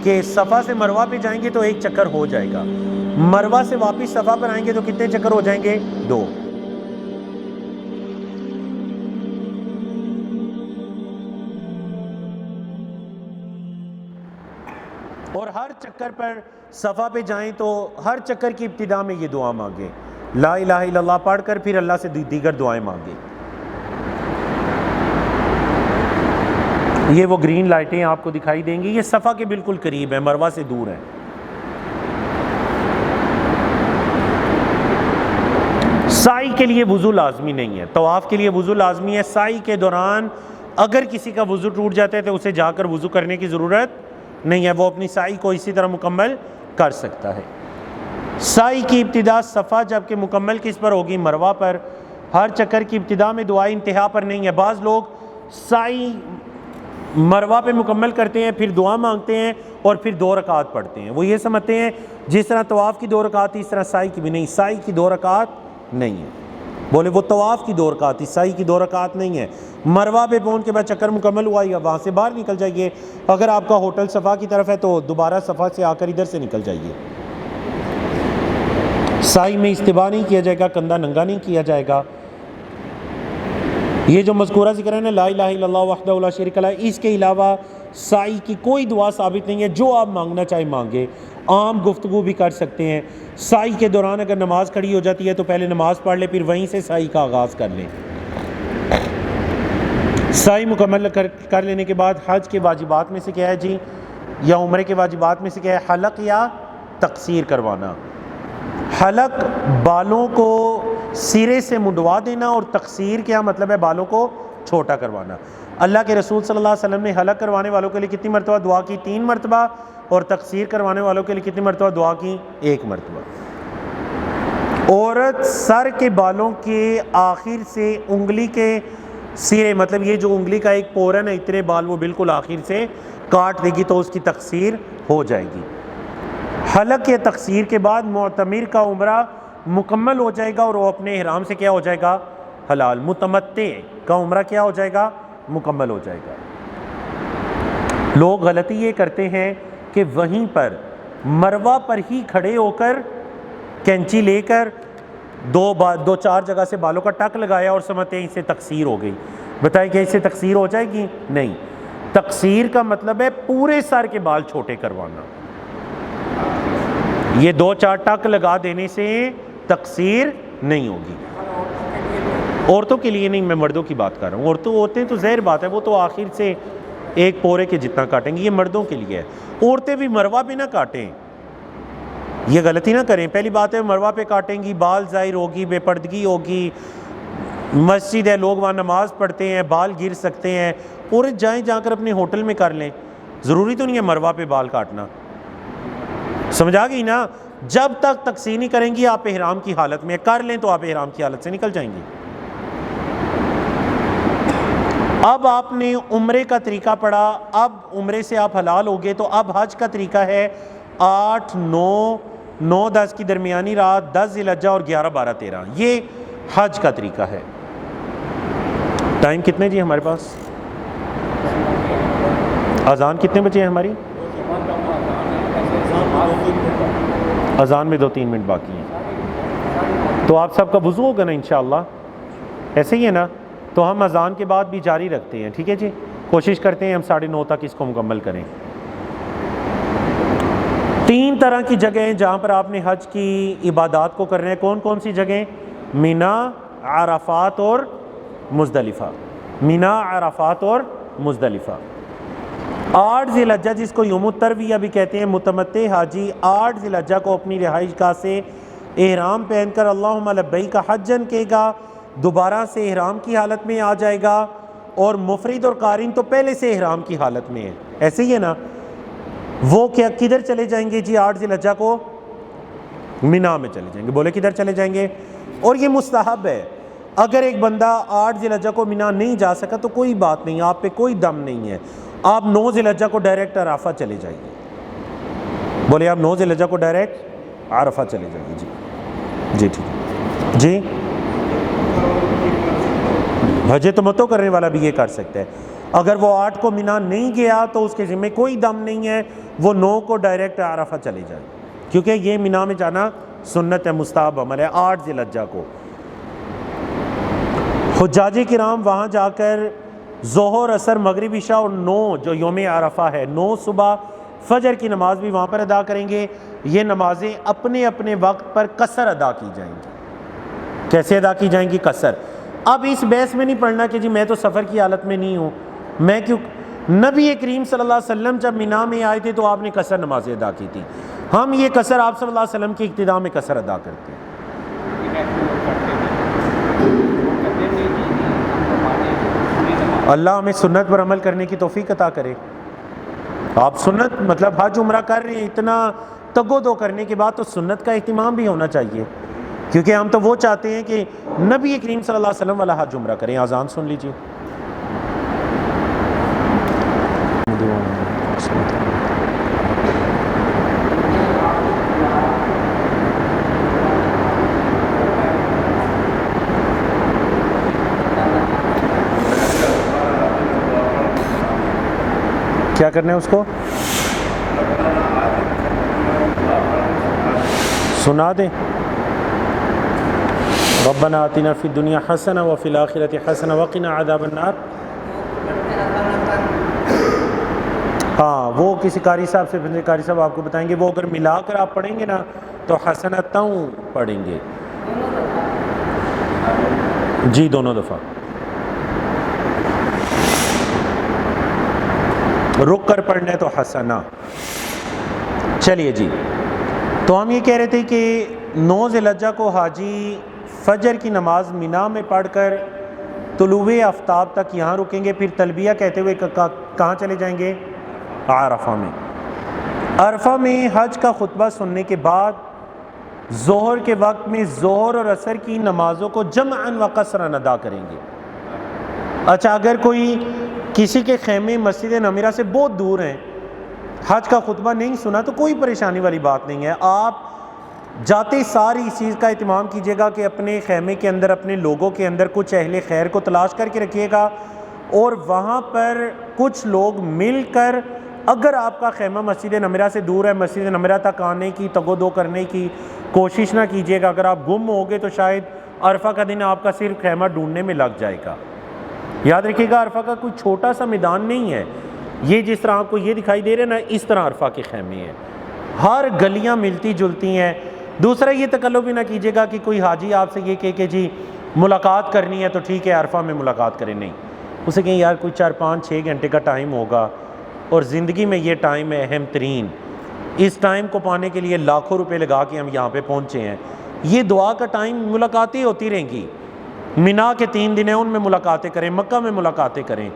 کہ صفا سے مروہ پہ جائیں گے تو 1 چکر ہو جائے گا، مروہ سے واپس صفا پر آئیں گے تو کتنے چکر ہو جائیں گے؟ 2۔ اور ہر چکر پر صفا پہ جائیں تو ہر چکر کی ابتدا میں یہ دعا مانگیں، لا الہ الا اللہ پڑھ کر پھر اللہ سے دیگر دعائیں مانگیں۔ یہ وہ گرین لائٹیں آپ کو دکھائی دیں گی، یہ صفا کے بالکل قریب ہے، مروہ سے دور ہے۔ سعی کے لیے وضو لازمی نہیں ہے، طواف کے لیے وضو لازمی ہے۔ سعی کے دوران اگر کسی کا وضو ٹوٹ جاتا ہے تو اسے جا کر وضو کرنے کی ضرورت نہیں ہے، وہ اپنی سعی کو اسی طرح مکمل کر سکتا ہے۔ سعی کی ابتدا صفا جبکہ مکمل کس پر ہوگی؟ مروہ پر۔ ہر چکر کی ابتدا میں دعائیں انتہا پر نہیں ہے۔ بعض لوگ سعی مروہ پہ مکمل کرتے ہیں، پھر دعا مانگتے ہیں اور پھر 2 رکعت پڑھتے ہیں، وہ یہ سمجھتے ہیں جس طرح طواف کی 2 رکعت تھی اس طرح سعی کی بھی نہیں، سعی کی 2 رکعت نہیں ہے۔ بولے وہ طواف کی 2 رکعت تھی، سعی کی 2 رکعت نہیں ہے۔ مروہ پہ پہنچ کے بعد چکر مکمل ہوا یا وہاں سے باہر نکل جائیے، اگر آپ کا ہوٹل صفا کی طرف ہے تو دوبارہ صفا سے آ کر ادھر سے نکل جائیے۔ سعی میں استباء نہیں کیا جائے گا، کندھا ننگا نہیں کیا جائے گا۔ یہ جو مذکورہ ذکر ہے نا، لا الہ الا اللہ وحدہ لا شریک لہ، اس کے علاوہ سعی کی کوئی دعا ثابت نہیں ہے، جو آپ مانگنا چاہے مانگے۔ عام گفتگو بھی کر سکتے ہیں۔ سعی کے دوران اگر نماز کھڑی ہو جاتی ہے تو پہلے نماز پڑھ لے، پھر وہیں سے سعی کا آغاز کر لیں۔ سعی مکمل کر لینے کے بعد حج کے واجبات میں سے کیا ہے جی، یا عمرے کے واجبات میں سے کیا ہے؟ حلق یا تقصیر کروانا۔ حلق بالوں کو سرے سے منڈوا دینا، اور تقصیر کیا مطلب ہے؟ بالوں کو چھوٹا کروانا۔ اللہ کے رسول صلی اللہ علیہ وسلم نے حلق کروانے والوں کے لیے کتنی مرتبہ دعا کی؟ 3 مرتبہ، اور تقصیر کروانے والوں کے لیے کتنی مرتبہ دعا کی؟ 1 مرتبہ۔ عورت سر کے بالوں کے آخر سے انگلی کے سرے، مطلب یہ جو انگلی کا ایک پورن ہے اتنے بال، وہ بالکل آخر سے کاٹ دے گی تو اس کی تقصیر ہو جائے گی۔ حلق یا تقصیر کے بعد معتمر کا عمرہ مکمل ہو جائے گا اور وہ اپنے احرام سے کیا ہو جائے گا؟ حلال۔ متمتع کا عمرہ کیا ہو جائے گا؟ مکمل ہو جائے گا۔ لوگ غلطی یہ کرتے ہیں کہ وہیں پر مروہ پر ہی کھڑے ہو کر کینچی لے کر 2-4 جگہ سے بالوں کا ٹک لگایا اور سمجھتے ہیں اس سے تقصیر ہو گئی۔ بتائیں کہ اس سے تقصیر ہو جائے گی؟ نہیں۔ تقصیر کا مطلب ہے پورے سر کے بال چھوٹے کروانا۔ یہ 2-4 ٹک لگا دینے سے تقصیر نہیں ہوگی۔ عورتوں کے لیے نہیں، میں مردوں کی بات کر رہا ہوں۔ عورتیں تو ظاہر بات ہے وہ تو آخر سے ایک پورے کے جتنا کاٹیں گی، یہ مردوں کے لیے ہے۔ عورتیں بھی مروہ پہ نہ کاٹیں، یہ غلطی نہ کریں۔ پہلی بات ہے مروہ پہ کاٹیں گی بال ظاہر ہوگی، بے پردگی ہوگی، مسجد ہے لوگ وہاں نماز پڑھتے ہیں، بال گر سکتے ہیں۔ عورت جائیں جا کر اپنے ہوٹل میں کر لیں، ضروری تو نہیں ہے مروہ پہ بال کاٹنا۔ سمجھا گئی نا؟ جب تک تقصیر نہیں کریں گی آپ احرام کی حالت میں، کر لیں تو آپ احرام کی حالت سے نکل جائیں گی۔ اب آپ نے عمرے کا طریقہ پڑھا، اب عمرے سے آپ حلال ہو گئے، تو اب حج کا طریقہ ہے 8، 9، 10 کی درمیانی رات، 10 ذی الحجہ اور 11، 12، 13، یہ حج کا طریقہ ہے۔ ٹائم کتنے جی ہمارے پاس؟ اذان کتنے بجے ہے ہماری؟ اذان میں 2-3 منٹ باقی ہیں، تو آپ سب کا وضو ہوگا نا انشاءاللہ؟ ایسے ہی ہے نا؟ تو ہم اذان کے بعد بھی جاری رکھتے ہیں، ٹھیک ہے جی؟ کوشش کرتے ہیں ہم 9:30 تک اس کو مکمل کریں۔ 3 طرح کی جگہیں ہیں جہاں پر آپ نے حج کی عبادات کو کرنا ہے۔ کون کون سی جگہیں؟ مینا، عرفات اور مزدلفہ۔ مینا، عرفات اور مزدلفہ۔ 8 ذی الحجہ جس کو یوم الترویہ بھی کہتے ہیں، متمتع حاجی 8 ذی الحجہ کو اپنی رہائش گاہ سے احرام پہن کر اللہم لبیک حجن کہے گا، دوبارہ سے احرام کی حالت میں آ جائے گا، اور مفرد اور قارن تو پہلے سے احرام کی حالت میں ہے، ایسے ہی ہے نا؟ وہ کیا کدھر چلے جائیں گے جی 8 ذی الحجہ کو؟ مینا میں چلے جائیں گے۔ بولے کدھر چلے جائیں گے؟ اور یہ مستحب ہے، اگر ایک بندہ 8 ذی الحجہ کو مینا نہیں جا سکا تو کوئی بات نہیں، آپ پہ کوئی دم نہیں ہے، آپ 9 ذی الحجہ کو ڈائریکٹ عرفہ چلے جائیے۔ بولے آپ 9 ذی الحجہ کو ڈائریکٹ عرفہ چلے جائیے۔ جی جی ٹھیک ہے جی۔ حج تمتع کرنے والا بھی یہ کر سکتا ہے۔ اگر وہ 8 کو مینا نہیں گیا تو اس کے ذمہ کوئی دم نہیں ہے، وہ 9 کو ڈائریکٹ عرفہ چلے جائے، کیونکہ یہ مینا میں جانا سنت ہے، مستحب عمل ہے 8 ذی الحجہ کو۔ حجاج کرام وہاں جا کر ظہر، عصر، مغرب، عشاء اور 9 جو یوم عرفہ ہے، 9 صبح فجر کی نماز بھی وہاں پر ادا کریں گے۔ یہ نمازیں اپنے اپنے وقت پر قصر ادا کی جائیں گی۔ کیسے ادا کی جائیں گی؟ قصر۔ اب اس بحث میں نہیں پڑھنا کہ جی میں تو سفر کی حالت میں نہیں ہوں، میں کیوں؟ نبی کریم صلی اللہ علیہ وسلم جب مینا میں آئے تھے تو آپ نے قصر نمازیں ادا کی تھی، ہم یہ قصر آپ صلی اللہ علیہ وسلم کی ابتدا میں قصر ادا کرتے ہیں۔ اللہ ہمیں سنت پر عمل کرنے کی توفیق عطا کرے۔ آپ سنت مطلب حج عمرہ کر رہے ہیں، اتنا تگ و دو کرنے کے بعد تو سنت کا اہتمام بھی ہونا چاہیے، کیونکہ ہم تو وہ چاہتے ہیں کہ نبی کریم صلی اللہ علیہ وسلم والا حج عمرہ کریں۔ اذان سن لیجیے۔ کیا کرنا ہے اس کو؟ سنا دیں۔ ربنا آتنا فی الدنیا حسنہ وفی الآخرۃ حسنہ وقنا عذاب النار۔ ہاں وہ کسی قاری صاحب سے، قاری صاحب آپ کو بتائیں گے، وہ اگر ملا کر آپ پڑھیں گے نا تو حسنتاں پڑھیں گے جی، دونوں دفعہ رک کر پڑھنا ہے تو حسنہ۔ چلیے جی، تو ہم یہ کہہ رہے تھے کہ 9 ذی الحجہ کو حاجی فجر کی نماز مینا میں پڑھ کر طلوع آفتاب تک یہاں رکیں گے، پھر تلبیہ کہتے ہوئے کہاں چلے جائیں گے؟ عرفہ میں۔ عرفہ میں حج کا خطبہ سننے کے بعد ظہر کے وقت میں ظہر اور عصر کی نمازوں کو جمعاً و قصراً ادا کریں گے۔ اچھا، اگر کوئی کسی کے خیمے مسجد نمیرہ سے بہت دور ہیں، حج کا خطبہ نہیں سنا تو کوئی پریشانی والی بات نہیں ہے، آپ جاتے ساری اس چیز کا اہتمام کیجیے گا کہ اپنے خیمے کے اندر، اپنے لوگوں کے اندر کچھ اہل خیر کو تلاش کر کے رکھیے گا، اور وہاں پر کچھ لوگ مل کر، اگر آپ کا خیمہ مسجد نمیرہ سے دور ہے، مسجد نمیرہ تک آنے کی تگ و دو کرنے کی کوشش نہ کیجیے گا۔ اگر آپ گم ہوگے تو شاید عرفہ کا دن آپ کا صرف خیمہ ڈھونڈنے میں لگ جائے گا۔ یاد رکھیے گا، عرفہ کا کوئی چھوٹا سا میدان نہیں ہے، یہ جس طرح آپ کو یہ دکھائی دے رہے نا، اس طرح عرفہ کے خیمے ہیں، ہر گلیاں ملتی جلتی ہیں۔ دوسرا یہ تکلف بھی نہ کیجیے گا کہ کوئی حاجی آپ سے یہ کہے کہ جی ملاقات کرنی ہے تو ٹھیک ہے عرفہ میں ملاقات کریں، نہیں، اسے کہیں یار کوئی 4 5 6 گھنٹے کا ٹائم ہوگا، اور زندگی میں یہ ٹائم ہے اہم ترین، اس ٹائم کو پانے کے لیے لاکھوں روپے لگا کے ہم یہاں پہ پہنچے ہیں۔ یہ دعا کا ٹائم، ملاقاتیں ہوتی رہیں گی، مینا کے 3 دن ہیں ان میں ملاقاتیں کریں، مکہ میں ملاقاتیں کریں،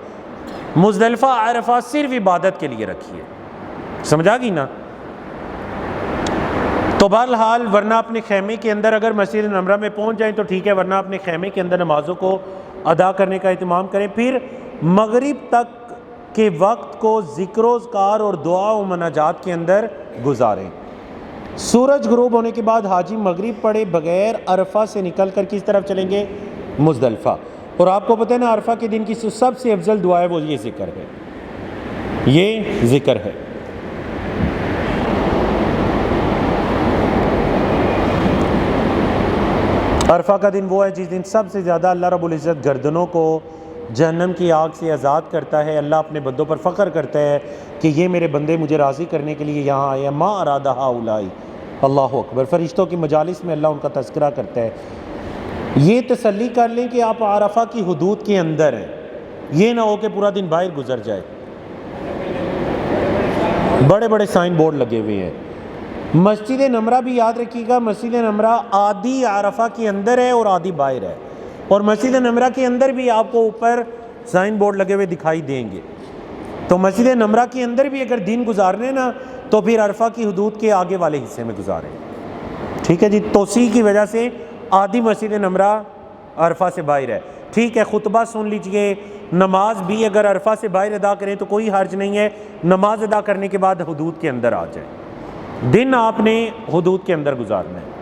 مزدلفہ عرفہ صرف عبادت کے لیے رکھیے، سمجھا گی نا؟ تو بہرحال ورنہ اپنے خیمے کے اندر اگر مسجد نمرہ میں پہنچ جائیں تو ٹھیک ہے، ورنہ اپنے خیمے کے اندر نمازوں کو ادا کرنے کا اہتمام کریں۔ پھر مغرب تک کے وقت کو ذکر و اذکار اور دعا و مناجات کے اندر گزاریں۔ سورج غروب ہونے کے بعد حاجی مغرب پڑھے بغیر عرفہ سے نکل کر کس طرف چلیں گے؟ مزدلفہ۔ اور آپ کو پتہ ہے نا، عرفہ کے دن کی سب سے افضل دعا ہے وہ یہ ذکر ہے، یہ ذکر ہے۔ عرفہ کا دن وہ ہے جس دن سب سے زیادہ اللہ رب العزت گردنوں کو جہنم کی آگ سے آزاد کرتا ہے۔ اللہ اپنے بندوں پر فخر کرتا ہے کہ یہ میرے بندے مجھے راضی کرنے کے لیے یہاں آئے ہیں، ما ارادہ ہؤلاء، اللہ اکبر۔ فرشتوں کی مجالس میں اللہ ان کا تذکرہ کرتا ہے۔ یہ تسلی کر لیں کہ آپ عرفہ کی حدود کے اندر ہیں، یہ نہ ہو کہ پورا دن باہر گزر جائے۔ بڑے بڑے سائن بورڈ لگے ہوئے ہیں۔ مسجد نمرہ بھی یاد رکھیے گا، مسجد نمرہ آدھی عرفہ کے اندر ہے اور آدھی باہر ہے، اور مسجد نمرہ کے اندر بھی آپ کو اوپر سائن بورڈ لگے ہوئے دکھائی دیں گے۔ تو مسجد نمرہ کے اندر بھی اگر دن گزارنے نا تو پھر عرفہ کی حدود کے آگے والے حصے میں گزاریں، ٹھیک ہے جی۔ توسیع کی وجہ سے آدھی مسجد نمرہ عرفہ سے باہر ہے، ٹھیک ہے۔ خطبہ سن لیجئے، نماز بھی اگر عرفہ سے باہر ادا کریں تو کوئی حرج نہیں ہے، نماز ادا کرنے کے بعد حدود کے اندر آ جائیں، دن آپ نے حدود کے اندر گزارنا ہے۔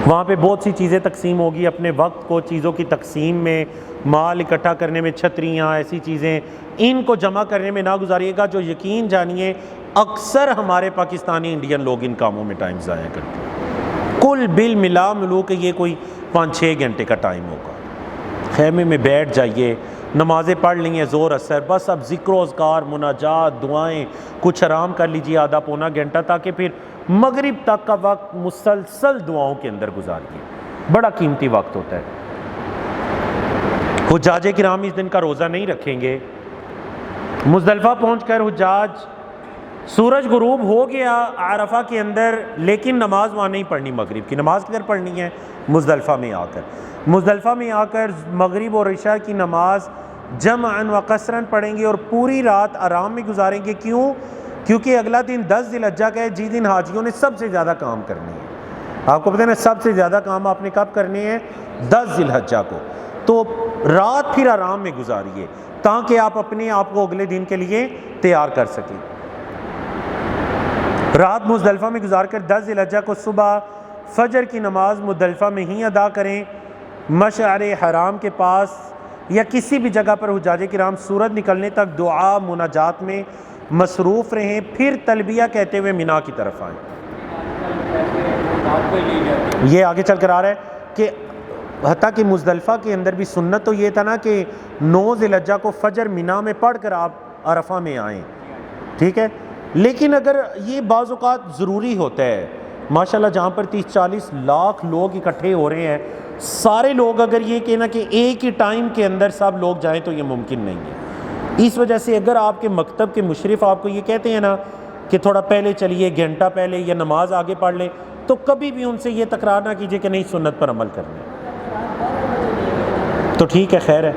وہاں پہ بہت سی چیزیں تقسیم ہوگی، اپنے وقت کو چیزوں کی تقسیم میں مال اکٹھا کرنے میں، چھتریاں ایسی چیزیں، ان کو جمع کرنے میں نہ گزاریے گا، جو یقین جانیے اکثر ہمارے پاکستانی انڈین لوگ ان کاموں میں ٹائم ضائع کرتے ہیں۔ کل بل ملا ملو کہ یہ کوئی 5-6 گھنٹے کا ٹائم ہوگا، خیمے میں بیٹھ جائیے، نمازیں پڑھ لی ہیں زور اثر، بس اب ذکر و اذکار، مناجات، دعائیں، کچھ آرام کر لیجیے آدھا پونا گھنٹہ، تاکہ پھر مغرب تک کا وقت مسلسل دعاؤں کے اندر گزاریے، بڑا قیمتی وقت ہوتا ہے۔ حجاج کرام اس دن کا روزہ نہیں رکھیں گے۔ مزدلفہ پہنچ کر حجاج، سورج غروب ہو گیا عرفہ کے اندر، لیکن نماز وہاں نہیں پڑھنی، مغرب کی نماز کدھر پڑھنی ہے؟ مزدلفہ میں آ کر۔ مزدلفہ میں آ کر مغرب اور عشاء کی نماز جمعاً و قصراً پڑھیں گے اور پوری رات آرام میں گزاریں گے۔ کیوں؟ کیونکہ اگلا دن 10 ذی الحجہ کا ہے، جس دن حاجیوں نے سب سے زیادہ کام کرنے ہیں۔ آپ کو پتہ ہے نا، سب سے زیادہ کام آپ نے کب کرنے ہیں؟ 10 ذی الحجہ کو۔ تو رات پھر آرام میں گزاریے تاکہ آپ اپنے آپ کو اگلے دن کے لیے تیار کر سکیں۔ رات مزدلفہ میں گزار کر 10 ذی الحجہ کو صبح فجر کی نماز مزدلفہ میں ہی ادا کریں۔ مشعر حرام کے پاس یا کسی بھی جگہ پر حجاج کرام سورج نکلنے تک دعا مناجات میں مصروف رہیں، پھر تلبیہ کہتے ہوئے مینا کی طرف آئیں۔ یہ آگے چل کر آ رہا ہے کہ حتیٰ کہ مزدلفہ کے اندر بھی سنت تو یہ تھا نا کہ 9 ذی الحجہ کو فجر مینا میں پڑھ کر آپ عرفہ میں آئیں، ٹھیک ہے؟ لیکن اگر یہ بعض اوقات ضروری ہوتا ہے، ماشاءاللہ جہاں پر 30-40 لاکھ لوگ اکٹھے ہو رہے ہیں، سارے لوگ اگر یہ کہنا کہ ایک ہی ٹائم کے اندر سب لوگ جائیں تو یہ ممکن نہیں ہے۔ اس وجہ سے اگر آپ کے مکتب کے مشرف آپ کو یہ کہتے ہیں نا کہ تھوڑا پہلے چلیے، گھنٹہ پہلے، یا نماز آگے پڑھ لیں، تو کبھی بھی ان سے یہ تکرار نہ کیجیے کہ نہیں سنت پر عمل کرنا ہے، تو ٹھیک ہے، خیر ہے۔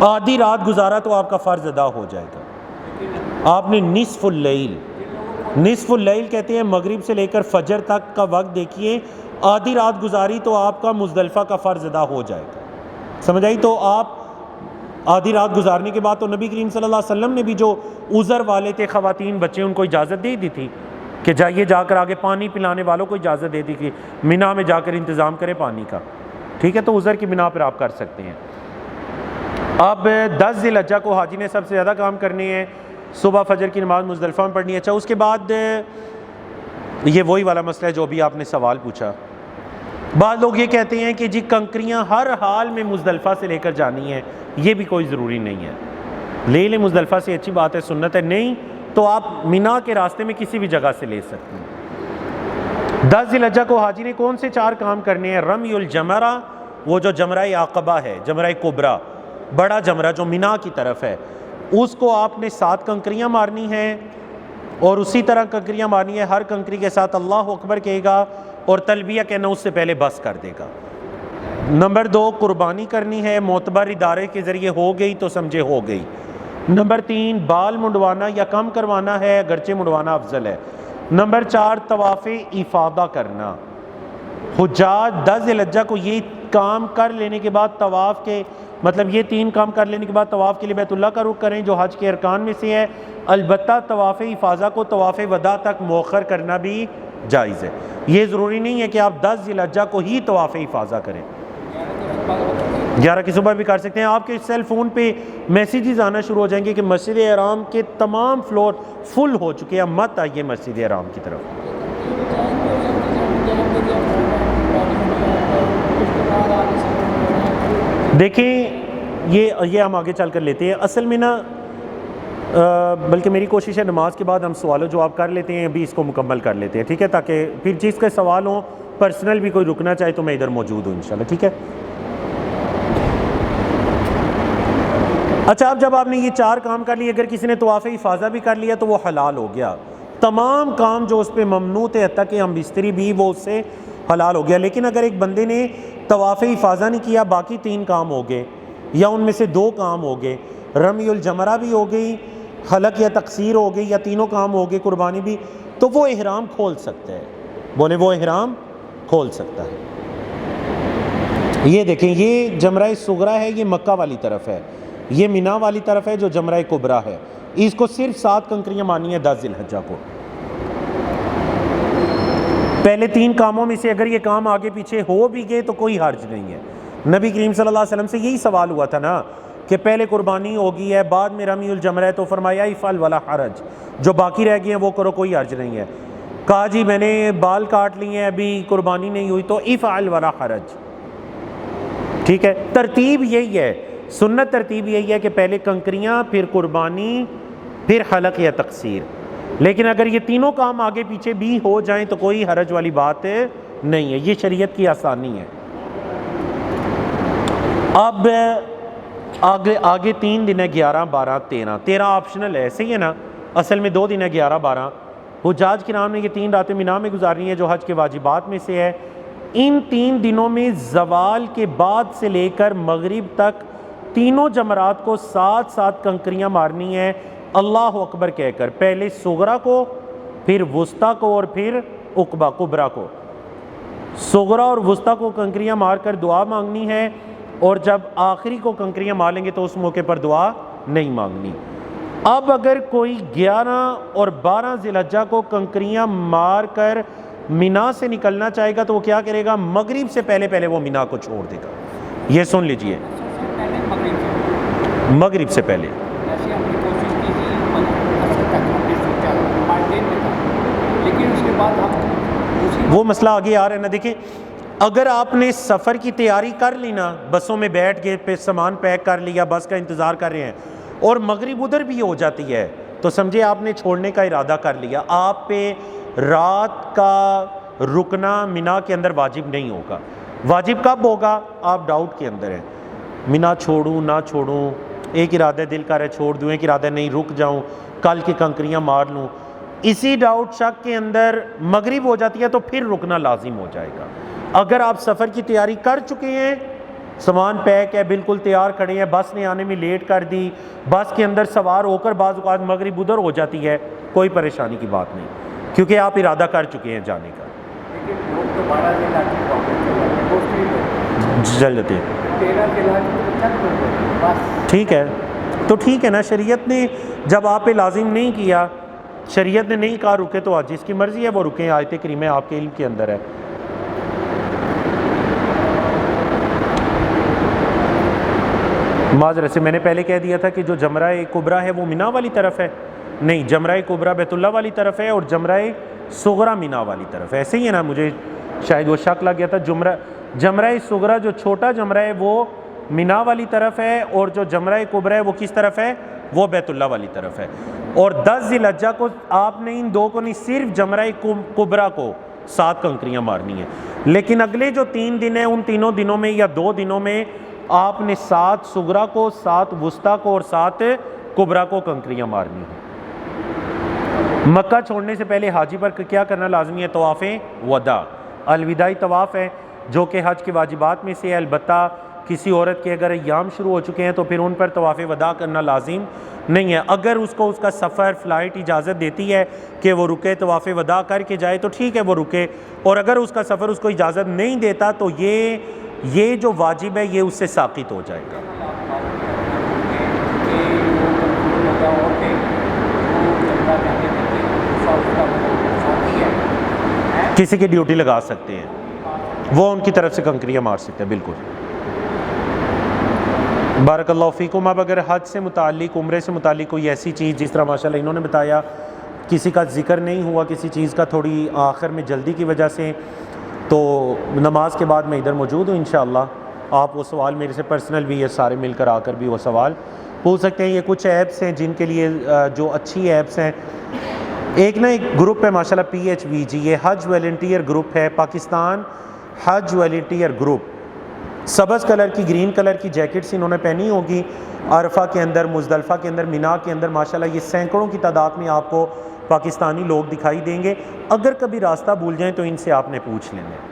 آدھی رات گزارا تو آپ کا فرض ادا ہو جائے گا۔ آپ نے نصف اللیل کہتے ہیں مغرب سے لے کر فجر تک کا وقت دیکھیے، آدھی رات گزاری تو آپ کا مزدلفہ کا فرض ادا ہو جائے گا، سمجھ آئی؟ تو آپ آدھی رات گزارنے کے بعد تو نبی کریم صلی اللہ علیہ وسلم نے بھی جو عذر والے تھے، خواتین بچے، ان کو اجازت دے دی تھی کہ جائیے، جا کر آگے پانی پلانے والوں کو اجازت دے دی کہ مینا میں جا کر انتظام کرے پانی کا، ٹھیک ہے؟ تو عذر کی بنا پر آپ کر سکتے ہیں۔ اب 10 ذی الحجہ کو حاجی نے سب سے زیادہ کام کرنے ہیں، صبح فجر کی نماز مزدلفہ میں پڑھنی ہے۔ اچھا، اس کے بعد یہ وہی والا مسئلہ ہے جو ابھی آپ نے سوال پوچھا۔ بعض لوگ یہ کہتے ہیں کہ جی کنکریاں ہر حال میں مزدلفہ سے لے کر جانی ہیں، یہ بھی کوئی ضروری نہیں ہے، لے لیں مزدلفہ سے، اچھی بات ہے، سنت ہے، نہیں تو آپ مینا کے راستے میں کسی بھی جگہ سے لے سکتے ہیں۔ 10 ذی الحجہ کو حاجی نے کون سے 4 کام کرنے ہیں؟ رمی الجمرہ، وہ جو جمرہ عقبہ ہے، جمرہ کبریٰ، بڑا جمرہ جو مینا کی طرف ہے، اس کو آپ نے 7 کنکریاں مارنی ہیں، اور اسی طرح کنکریاں مارنی ہے، ہر کنکری کے ساتھ اللہ اکبر کہے گا اور تلبیہ کہنا اس سے پہلے بس کر دے گا۔ نمبر 2، قربانی کرنی ہے، معتبر ادارے کے ذریعے ہو گئی تو سمجھے ہو گئی۔ نمبر 3، بال منڈوانا یا کم کروانا ہے، اگرچہ منڈوانا افضل ہے۔ نمبر 4، طواف افاضہ کرنا۔ حجاج 10 ذی الحجہ کو یہ کام کر لینے کے بعد طواف کے، مطلب یہ 3 کام کر لینے کے بعد طواف کے لیے بیت اللہ کا رخ کریں، جو حج کے ارکان میں سے ہے۔ البتہ طواف افاضہ کو طواف وداع تک مؤخر کرنا بھی جائز ہے، یہ ضروری نہیں ہے کہ آپ 10 ذی الحجہ کو ہی طواف افاضہ کریں، 11 کی صبح بھی کر سکتے ہیں۔ آپ کے سیل فون پہ میسیجز آنا شروع ہو جائیں گے کہ مسجد حرام کے تمام فلور فل ہو چکے ہیں، مت آئیے مسجد حرام کی طرف۔ دیکھیں یہ ہم آگے چل کر لیتے ہیں، اصل میں نا بلکہ میری کوشش ہے نماز کے بعد ہم سوال و جواب کر لیتے ہیں، ابھی اس کو مکمل کر لیتے ہیں، ٹھیک ہے؟ تاکہ پھر جس کے سوال ہوں، پرسنل بھی کوئی رکنا چاہے تو میں ادھر موجود ہوں انشاءاللہ، ٹھیک ہے؟ اچھا، اب جب آپ نے یہ 4 کام کر لیے، اگر کسی نے طواف افاضہ بھی کر لیا تو وہ حلال ہو گیا، تمام کام جو اس پہ ممنوع تھے حتیٰ کہ ہم بستری بھی، وہ اس سے حلال ہو گیا۔ لیکن اگر ایک بندے نے طواف افاضہ نہیں کیا، باقی 3 کام ہو گئے یا ان میں سے 2 کام ہو گئے، رمی الجمرہ بھی ہو گئی، حلق یا تقصیر ہو گئی، یا تینوں کام ہو گئے، قربانی بھی، تو وہ احرام کھول سکتا ہے، بولے وہ احرام کھول سکتا ہے۔ یہ دیکھیں، یہ جمرہ صغریٰ ہے، یہ مکہ والی طرف ہے، یہ مینا والی طرف ہے جو جمرہ کبریٰ ہے، اس کو صرف 7 کنکریاں مانی ہیں 10 ذی الحجہ کو۔ پہلے 3 کاموں میں سے اگر یہ کام آگے پیچھے ہو بھی گئے تو کوئی حرج نہیں ہے، نبی کریم صلی اللہ علیہ وسلم سے یہی سوال ہوا تھا نا کہ پہلے قربانی ہوگی ہے، بعد میں رمی الجمرہ ہے، تو فرمایا افعل ولا حرج، جو باقی رہ گئے ہیں وہ کرو، کوئی حرج نہیں ہے۔ کہا جی میں نے بال کاٹ لیے ہیں ابھی قربانی نہیں ہوئی، تو افعل ولا حرج، ٹھیک ہے۔ ترتیب یہی ہے، سنت ترتیب یہی ہے کہ پہلے کنکریاں، پھر قربانی، پھر حلق یا تقصیر۔ لیکن اگر یہ تینوں کام آگے پیچھے بھی ہو جائیں تو کوئی حرج والی بات نہیں ہے، یہ شریعت کی آسانی ہے۔ اب آگے 3 دن ہے، 11 12 13 13 آپشنل ہے، صحیح ہے نا، اصل میں 2 دن ہے 11 12۔ حجاج کرام نے یہ 3 راتیں مینا میں گزارنی ہے جو حج کے واجبات میں سے ہے۔ ان 3 دنوں میں زوال کے بعد سے لے کر مغرب تک تینوں جمرات کو ساتھ ساتھ کنکریاں مارنی ہیں اللہ اکبر کہہ کر، پہلے صغرا کو، پھر وسطیٰ کو، اور پھر کبرا کو۔ صغرا اور وسطیٰ کو کنکریاں مار کر دعا مانگنی ہے، اور جب آخری کو کنکریاں مار لیں گے تو اس موقع پر دعا نہیں مانگنی۔ اب اگر کوئی 11 اور 12 ذی الحجہ کو کنکریاں مار کر مینا سے نکلنا چاہے گا تو وہ کیا کرے گا؟ مغرب سے پہلے وہ مینا کو چھوڑ دے گا۔ یہ سن لیجئے، مغرب سے پہلے۔ وہ مسئلہ آگے آ رہا ہے نا، دیکھیں اگر آپ نے سفر کی تیاری کر لی نا، بسوں میں بیٹھ گئے، پہ سامان پیک کر لیا، بس کا انتظار کر رہے ہیں، اور مغرب ادھر بھی ہو جاتی ہے، تو سمجھے آپ نے چھوڑنے کا ارادہ کر لیا، آپ پہ رات کا رکنا مینا کے اندر واجب نہیں ہوگا۔ واجب کب ہوگا؟ آپ ڈاؤٹ کے اندر ہیں، مینا چھوڑوں نہ چھوڑوں، ایک ارادہ دل کر ہے چھوڑ دوں، ایک ارادہ نہیں رک جاؤں، کل کی کنکریاں مار لوں، اسی ڈاؤٹ شک کے اندر مغرب ہو جاتی ہے تو پھر رکنا لازم ہو جائے گا۔ اگر آپ سفر کی تیاری کر چکے ہیں، سامان پیک ہے، بالکل تیار کھڑے ہیں، بس نے آنے میں لیٹ کر دی، بس کے اندر سوار ہو کر بعض اوقات مغرب ادھر ہو جاتی ہے، کوئی پریشانی کی بات نہیں، کیونکہ آپ ارادہ کر چکے ہیں جانے کا۔ چل جاتے ہیں، ٹھیک ہے، تو ٹھیک ہے نا، شریعت نے جب آپ پہ لازم نہیں کیا، شریعت نے نہیں کہا رکے، تو جس کی مرضی ہے وہ رکیں، آیت کریمہ آپ کے علم کے اندر ہے۔ معذرت سے میں نے پہلے کہہ دیا تھا کہ جو جمرہ کبریٰ ہے وہ مینا والی طرف ہے، نہیں، جمرہ کبریٰ بیت اللہ والی طرف ہے، اور جمرہ صغریٰ مینا والی طرف ہے، ایسے ہی ہے نا، مجھے شاید وہ شک لگ گیا تھا۔ جمرہ صغریٰ جو چھوٹا جمرہ ہے وہ مینا والی طرف ہے، اور جو جمرہ کبریٰ ہے وہ کس طرف ہے؟ وہ بیت اللہ والی طرف ہے۔ اور 10 ذی الحجہ کو آپ نے ان 2 کو نہیں، صرف جمرہ کبریٰ کو 7 کنکریاں مارنی ہیں، لیکن اگلے جو 3 دن ہیں ان تینوں دنوں میں یا 2 دنوں میں آپ نے 7 صغریٰ کو، 7 وسطیٰ کو، اور 7 کبریٰ کو کنکریاں مارنی ہیں۔ مکہ چھوڑنے سے پہلے حاجی پر کیا کرنا لازمی ہے؟ طواف وداع، الوداعی طواف ہے جو کہ حج کے واجبات میں سے ہے۔ البتہ کسی عورت کے اگر ایام شروع ہو چکے ہیں تو پھر ان پر طواف وداع کرنا لازم نہیں ہے۔ اگر اس کو اس کا سفر، فلائٹ اجازت دیتی ہے کہ وہ رکے، طواف وداع کر کے جائے، تو ٹھیک ہے وہ رکے، اور اگر اس کا سفر اس کو اجازت نہیں دیتا تو یہ جو واجب ہے یہ اس سے ساقط ہو جائے گا۔ کسی کی ڈیوٹی لگا سکتے ہیں، وہ ان کی طرف سے کنکریاں مار سکتے ہیں، بالکل۔ بارک اللہ فیکم۔ اب اگر حج سے متعلق، عمرے سے متعلق کوئی ایسی چیز، جس طرح ماشاءاللہ انہوں نے بتایا، کسی کا ذکر نہیں ہوا کسی چیز کا، تھوڑی آخر میں جلدی کی وجہ سے، تو نماز کے بعد میں ادھر موجود ہوں انشاءاللہ، آپ وہ سوال میرے سے پرسنل بھی، یہ سارے مل کر آ کر بھی وہ سوال پوچھ سکتے ہیں۔ یہ کچھ ایپس ہیں جن کے لیے جو اچھی ایپس ہیں، ایک گروپ ہے ماشاءاللہ PHVG، یہ حج والنٹیئر گروپ ہے، پاکستان حج والنٹیئر گروپ، سبز کلر کی، گرین کلر کی جیکٹس انہوں نے پہنی ہوگی، عرفہ کے اندر، مزدلفہ کے اندر، مینا کے اندر، ماشاءاللہ یہ سینکڑوں کی تعداد میں آپ کو پاکستانی لوگ دکھائی دیں گے۔ اگر کبھی راستہ بھول جائیں تو ان سے آپ نے پوچھ لینا ہے۔